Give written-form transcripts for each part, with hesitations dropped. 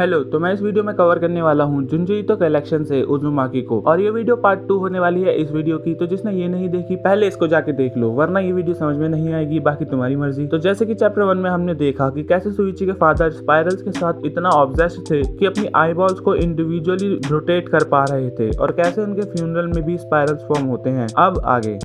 Hello, तो मैं इस वीडियो में कवर करने वाला हूँ जुंजू ईतो कलेक्शन से उज़ुमाकी को। और ये वीडियो पार्ट 2 होने वाली है इस वीडियो की। तो जिसने ये नहीं देखी पहले इसको जाके देख लो, वरना ये वीडियो समझ में नहीं आएगी। बाकी तुम्हारी मर्जी। तो जैसे कि चैप्टर 1 में हमने देखा कि कैसे सुइची के फादर स्पाइरल्स के साथ इतना ऑब्सेस्ड थे कि अपनी आईबॉल्स को इंडिविजुअली रोटेट कर पा रहे थे, और कैसे उनके फ्यूनरल में भी स्पाइरल्स फॉर्म होते हैं। अब आगे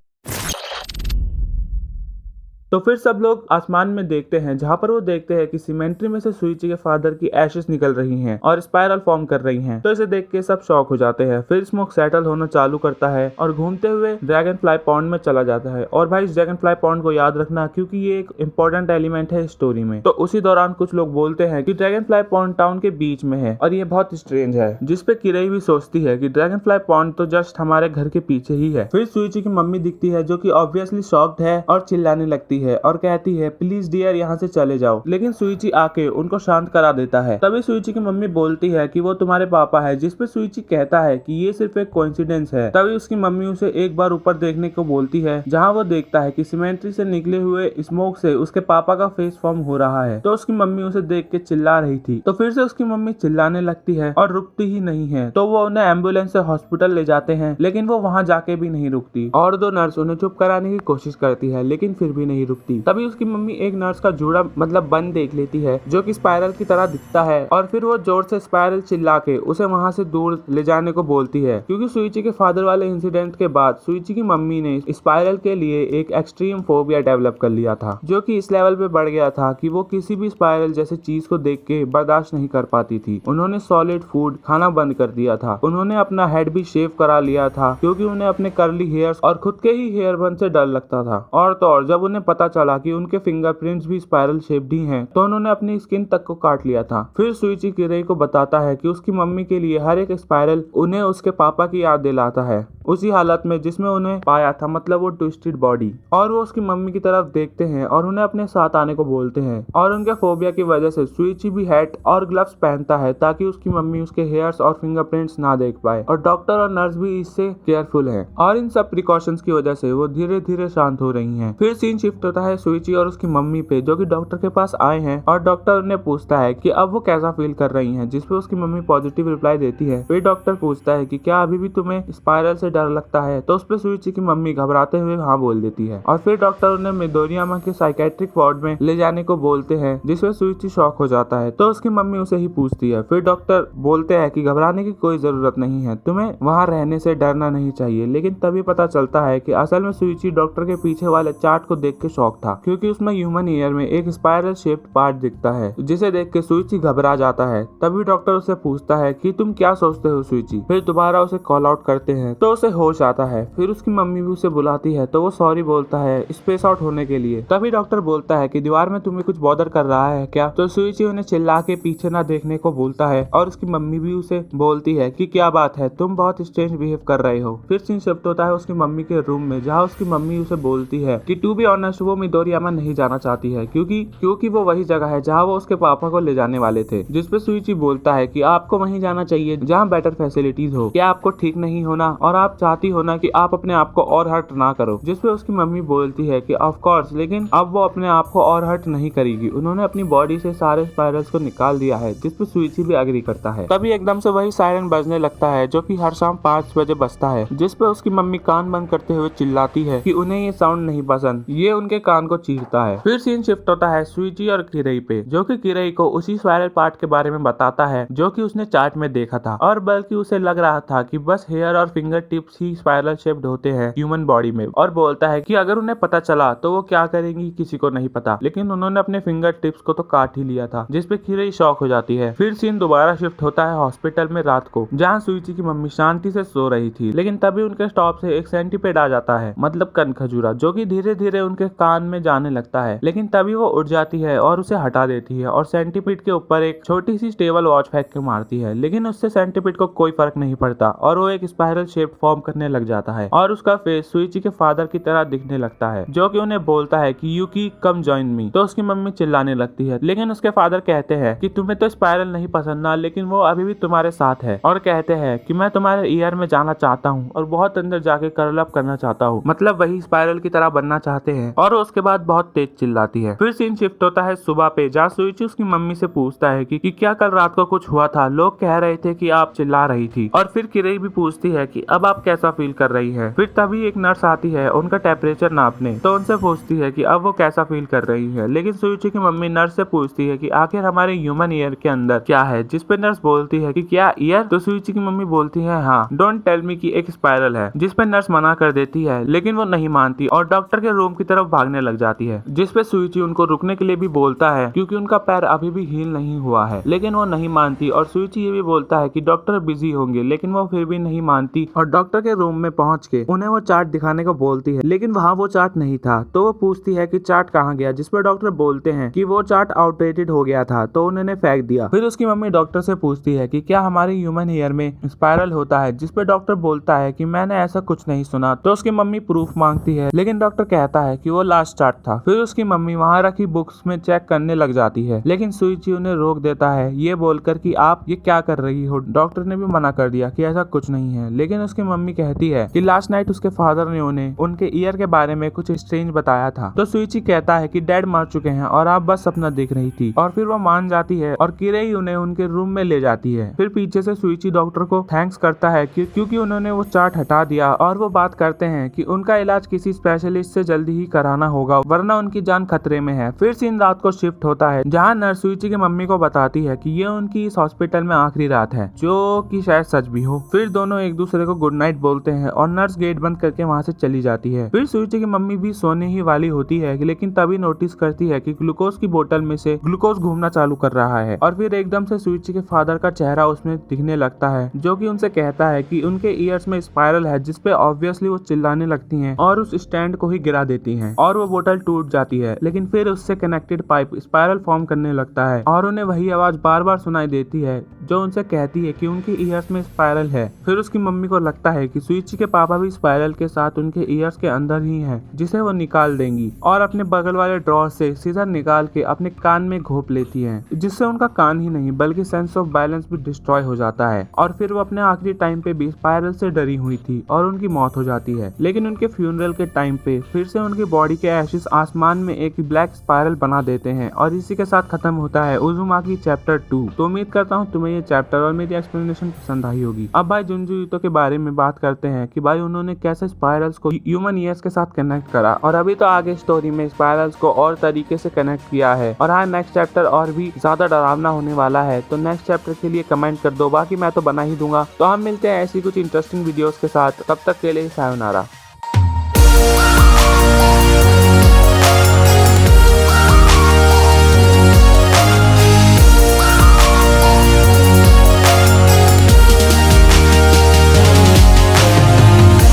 तो फिर सब लोग आसमान में देखते हैं, जहां पर वो देखते हैं कि सीमेंट्री में से सुइची के फादर की एशेस निकल रही हैं और स्पाइरल फॉर्म कर रही हैं। तो इसे देख के सब शॉक हो जाते हैं। फिर स्मोक सेटल होना चालू करता है और घूमते हुए ड्रैगन फ्लाई पॉन्ड में चला जाता है। और भाई इस ड्रैगन फ्लाई पॉन्ड को याद रखना, क्योंकि ये एक इंपॉर्टेंट एलिमेंट है स्टोरी में। तो उसी दौरान कुछ लोग बोलते हैं कि ड्रैगन फ्लाई पॉन्ड टाउन के बीच में है और ये बहुत स्ट्रेंज है, जिसपे किरई भी सोचती है कि ड्रैगन फ्लाई पॉन्ड तो जस्ट हमारे घर के पीछे ही है। फिर सुइची की मम्मी दिखती है, जो कि ऑब्वियसली शॉक्ड है और चिल्लाने लगती है और कहती है प्लीज डियर यहाँ से चले जाओ। लेकिन सुइची आके उनको शांत करा देता है। तभी सुइची की मम्मी बोलती है कि वो तुम्हारे पापा है, जिसपे सुइची कहता है कि ये सिर्फ एक कोइंसिडेंस है। तभी उसकी मम्मी उसे एक बार ऊपर देखने को बोलती है, जहाँ वो देखता है कि सीमेंट्री से निकले हुए स्मोक से उसके पापा का फेस फॉर्म हो रहा है। तो उसकी मम्मी उसे देख के चिल्ला रही थी। तो फिर से उसकी मम्मी चिल्लाने लगती है और रुकती ही नहीं है। तो वो उन्हें एम्बुलेंस से हॉस्पिटल ले जाते हैं, लेकिन वो वहाँ जाके भी नहीं रुकती। और दो नर्स उन्हें चुप कराने की कोशिश करती है, लेकिन फिर भी नहीं रुकती। तभी उसकी मम्मी एक नर्स का जूड़ा मतलब बन देख लेती है, जो कि स्पाइरल की तरह दिखता है। और फिर वो जोर से स्पाइरल चिल्ला के उसे वहाँ से दूर ले जाने को बोलती है, क्योंकि सुइची के फादर वाले इंसिडेंट के बाद सुइची की मम्मी ने स्पाइरल के लिए एक एक्सट्रीम फोबिया डेवलप कर लिया था, जो कि इस लेवल पे बढ़ गया था कि वो किसी भी स्पाइरल जैसे चीज को देख के बर्दाश्त नहीं कर पाती थी। उन्होंने सॉलिड फूड खाना बंद कर दिया था। उन्होंने अपना हेड भी शेव करा लिया था, क्योंकि उन्हें अपने कर्ली हेयर्स और खुद के ही हेयर बन से डर लगता था। और तो और जब उन्हें पता चला कि उनके फिंगरप्रिंट्स भी स्पाइरल शेप्ड ही हैं, तो उन्होंने अपनी स्किन तक को काट लिया था। फिर सुइची किरई को बताता है कि उसकी मम्मी के लिए हर एक स्पाइरल उन्हें उसके पापा की याद दिलाता है, उसी हालत में जिसमें उन्हें पाया था, मतलब वो ट्विस्टेड बॉडी। और वो उसकी मम्मी की तरफ देखते हैं और उन्हें अपने साथ आने को बोलते हैं। और उनके फोबिया की वजह से सुइची भी हैट और ग्लव्स पहनता है, ताकि उसकी मम्मी उसके हेयर्स और फिंगरप्रिंट्स ना देख पाए। और डॉक्टर और नर्स भी इससे केयरफुल है, और इन सब प्रिकॉशंस की वजह से वो धीरे धीरे शांत हो रही हैं। फिर सीन शिफ्ट होता है सुइची और उसकी मम्मी पे, जो कि डॉक्टर के पास आए हैं। और डॉक्टर उन्हें पूछता है कि अब वो कैसा फील कर रही हैं, जिसपे उसकी मम्मी पॉजिटिव रिप्लाई देती है। फिर डॉक्टर पूछता है कि क्या अभी भी तुम्हें स्पाइरल से डर लगता है, तो उसपे सुइची की मम्मी घबराते हुए हाँ बोल देती है। और फिर डॉक्टर उन्हें मिडोरियामा के साइकेट्रिक वार्ड में ले जाने को बोलते हैं, जिसपे सुइची शॉक हो जाता है। तो उसकी मम्मी उसे ही पूछती है। फिर डॉक्टर बोलते हैं कि घबराने की कोई जरूरत नहीं है, तुम्हें वहाँ रहने से डरना नहीं चाहिए। लेकिन तभी पता चलता है कि असल में सुइची डॉक्टर के पीछे वाले चार्ट को देख के शॉक था, क्योंकि उसमें ह्यूमन ईयर में एक स्पाइरल शेप्ड पार्ट दिखता है, जिसे देख के सुइची घबरा जाता है। तभी डॉक्टर उसे पूछता है कि तुम क्या सोचते हो सुइची। फिर दोबारा उसे कॉल आउट करते हैं, तो उसे होश आता है। फिर उसकी मम्मी भी उसे बुलाती है, तो वो सॉरी बोलता है स्पेस आउट होने के लिए। तभी डॉक्टर बोलता है कि दीवार में तुम्हें कुछ बॉदर कर रहा है क्या। तो सुइची उन्हें चिल्ला के पीछे ना देखने को बोलता है, और उसकी मम्मी भी उसे बोलती है कि क्या बात है, तुम बहुत स्ट्रेंज बिहेव कर रहे हो। फिर सीन शिफ्ट होता है उसकी मम्मी के रूम में, जहाँ उसकी मम्मी उसे बोलती है कि टू बी ऑनेस्ट वो मिडोरियामा नहीं जाना चाहती है, क्योंकि वो वही जगह है जहाँ वो उसके पापा को ले जाने वाले थे। जिसपे सुइची बोलता है कि आपको वहीं जाना चाहिए जहाँ बेटर फैसिलिटीज हो। क्या आपको ठीक नहीं होना, और आप चाहती हो ना कि आप अपने आप को और हर्ट ना करो। जिसपे उसकी मम्मी बोलती है कि ऑफ कोर्स, लेकिन अब वो अपने आप को और हर्ट नहीं करेगी। उन्होंने अपनी बॉडी से सारे स्पाइरल्स को निकाल दिया है। जिसपे सुइची भी एग्री करता है। तभी एकदम से वही सायरन बजने लगता है, जो कि हर शाम 5 बजे बजता है। जिसपे उसकी मम्मी कान बंद करते हुए चिल्लाती है कि उन्हें ये साउंड नहीं पसंद, ये उनके कान को चीरता है। फिर सीन शिफ्ट होता है सुइची और किरई पे, जो कि किरई को उसी स्पाइरल पार्ट के बारे में बताता है, जो कि उसने चार्ट में देखा था। और बल्कि उसे लग रहा था कि बस हेयर और फिंगर टिप्स ही स्पाइरल शेप्ड होते हैं ह्यूमन बॉडी में। और बोलता है कि अगर उन्हें पता चला तो वो क्या करेंगी किसी को नहीं पता, लेकिन उन्होंने अपने फिंगर टिप्स को तो काट ही लिया था। जिसपे किरई शॉक हो जाती है। फिर सीन दोबारा शिफ्ट होता है हॉस्पिटल में रात को, जहाँ सुइची की मम्मी शांति से सो रही थी। लेकिन तभी उनके स्टॉप से एक सेंटीपेड आ जाता है, मतलब कनखजूरा, जो कि धीरे धीरे उनके कान में जाने लगता है। लेकिन तभी वो उठ जाती है और उसे हटा देती है, और सेंटीपीड के ऊपर एक छोटी सी स्टेबल वॉच फेंक के मारती है। लेकिन उससे सेंटीपीड को कोई फर्क नहीं पड़ता, और वो एक स्पाइरल शेप फॉर्म करने लग जाता है। और उसका फेस सुइची के फादर की तरह दिखने लगता है, जो कि उन्हें बोलता है कि यूकी कम जॉइन मी। तो उसकी मम्मी चिल्लाने लगती है, लेकिन उसके फादर कहते हैं कि तुम्हें तो स्पाइरल नहीं पसंद ना, लेकिन वो अभी भी तुम्हारे साथ है। और कहते हैं कि मैं तुम्हारे ईयर में जाना चाहता हूँ और बहुत अंदर जाके कर्ल अप करना चाहता हूँ, मतलब वही स्पाइरल की तरह बनना चाहते हैं। और उसके बाद बहुत तेज चिल्लाती है। फिर सीन शिफ्ट होता है सुबह पे, जहाँ सुइची उसकी मम्मी से पूछता है कि क्या कल रात को कुछ हुआ था, लोग कह रहे थे कि आप चिल्ला रही थी। और फिर किरई भी पूछती है कि अब आप कैसा फील कर रही है। फिर तभी एक नर्स आती है उनका टेम्परेचर नापने, तो उनसे पूछती है कि अब वो कैसा फील कर रही है। लेकिन सुइची की मम्मी नर्स से पूछती है कि आखिर हमारे ह्यूमन ईयर के अंदर क्या है, जिस पे नर्स बोलती है कि क्या ईयर, तो सुइची की मम्मी बोलती है हाँ, डोंट टेल मी कि एक स्पाइरल है, जिस पे नर्स मना कर देती है। लेकिन वो नहीं मानती और डॉक्टर के रूम की तरफ भागने लग जाती है, जिस पे सुइची उनको रुकने के लिए भी बोलता है क्योंकि उनका पैर अभी भी हील नहीं हुआ है। लेकिन वो नहीं मानती और सुइची ये भी बोलता है कि डॉक्टर बिजी होंगे, लेकिन वो फिर भी नहीं मानती और डॉक्टर के रूम में पहुंच के उन्हें वो चार्ट दिखाने को बोलती है। लेकिन वहाँ वो चार्ट नहीं था, तो वो पूछती है कि चार्ट कहाँ गया, जिस पर डॉक्टर बोलते हैं कि वो चार्ट आउटडेटेड हो गया था, तो उन्होंने फेंक दिया। फिर उसकी मम्मी डॉक्टर से पूछती है कि क्या हमारे ह्यूमन हेयर में स्पाइरल होता है, जिस पे डॉक्टर बोलता है कि मैंने ऐसा कुछ नहीं सुना। तो उसकी मम्मी प्रूफ मांगती है, लेकिन डॉक्टर कहता है कि वो लास्ट चार्ट था। फिर उसकी मम्मी वहाँ रखी बुक्स में चेक करने लग जाती है, लेकिन सुइची उन्हें रोक देता है ये बोलकर कि आप ये क्या कर रही हो। डॉक्टर ने भी मना कर दिया कि ऐसा कुछ नहीं है। लेकिन उसकी मम्मी कहती है कि लास्ट नाइट उसके फादर ने उन्हें उनके ईयर के बारे में कुछ स्ट्रेंज बताया था। तो सुइची कहता है कि डैड मर चुके हैं और आप बस सपना देख रही थी। और फिर वो मान जाती है और किरई उन्हें उनके रूम में ले जाती है। फिर पीछे से सुइची डॉक्टर को थैंक्स करता है क्योंकि उन्होंने वो चार्ट हटा दिया, और वो बात करते हैं कि उनका इलाज किसी स्पेशलिस्ट से जल्दी ही कराना होगा, वरना उनकी जान खतरे में है। फिर सीन रात को शिफ्ट होता है, जहाँ नर्स सुइची की मम्मी को बताती है कि ये उनकी इस हॉस्पिटल में आखिरी रात है, जो कि शायद सच भी हो। फिर दोनों एक दूसरे को गुड नाइट बोलते हैं और नर्स गेट बंद करके वहाँ से चली जाती है। फिर सुइची की मम्मी भी सोने ही वाली होती है, लेकिन तभी नोटिस करती है कि ग्लूकोज की बोतल में से ग्लूकोज घूमना चालू कर रहा है। और फिर एकदम से सुइची के फादर का चेहरा उसमें दिखने लगता है, जो कि उनसे कहता है कि उनके ईयर्स में स्पाइरल है, जिसपे ऑब्वियसली वो चिल्लाने लगती हैं और उस स्टैंड को ही गिरा देती हैं और वो बोतल टूट जाती है। लेकिन फिर उससे कनेक्टेड पाइप स्पाइरल फॉर्म करने लगता है और उन्हें वही आवाज बार बार सुनाई देती है जो उनसे कहती है कि उनके ईयर्स में स्पाइरल है। फिर उसकी मम्मी को लगता है कि सुइची के पापा भी स्पाइरल के साथ उनके ईयर्स के अंदर ही है, जिसे वो निकाल देंगी और अपने बगल वाले ड्रॉर से सीधा निकाल के अपने कान में घोप लेती हैं, जिससे उनका कान ही नहीं बल्कि सेंस ऑफ बैलेंस भी डिस्ट्रॉय हो जाता है। और फिर वो अपने आखिरी टाइम पे भी स्पाइरल से डरी हुई थी और उनकी मौत हो जाती है। लेकिन उनके फ्यूनरल के टाइम पे फिर से उनकी बॉडी के एशेस आसमान में एक ब्लैक स्पाइरल बना देते हैं और इसी के साथ खत्म होता है उज़ुमाकी चैप्टर 2। तो उम्मीद करता हूँ तुम्हें ये चैप्टर और मेरी एक्सप्लेनेशन पसंद आई होगी। अब भाई जुंजू ईतो के बारे में बात करते हैं कि भाई उन्होंने कैसे स्पाइरल्स को ह्यूमन ईयर्स के साथ कनेक्ट करा, और अभी तो आगे स्टोरी में स्पाइरल्स को और तरीके से कनेक्ट किया है। और हाँ, नेक्स्ट चैप्टर और भी ज्यादा डरावना होने वाला है, तो नेक्स्ट चैप्टर के लिए कमेंट कर दो, बाकी मैं तो बना ही दूंगा। तो हम मिलते हैं ऐसी कुछ इंटरेस्टिंग वीडियोस के साथ, तब तक के लिए सायोनारा।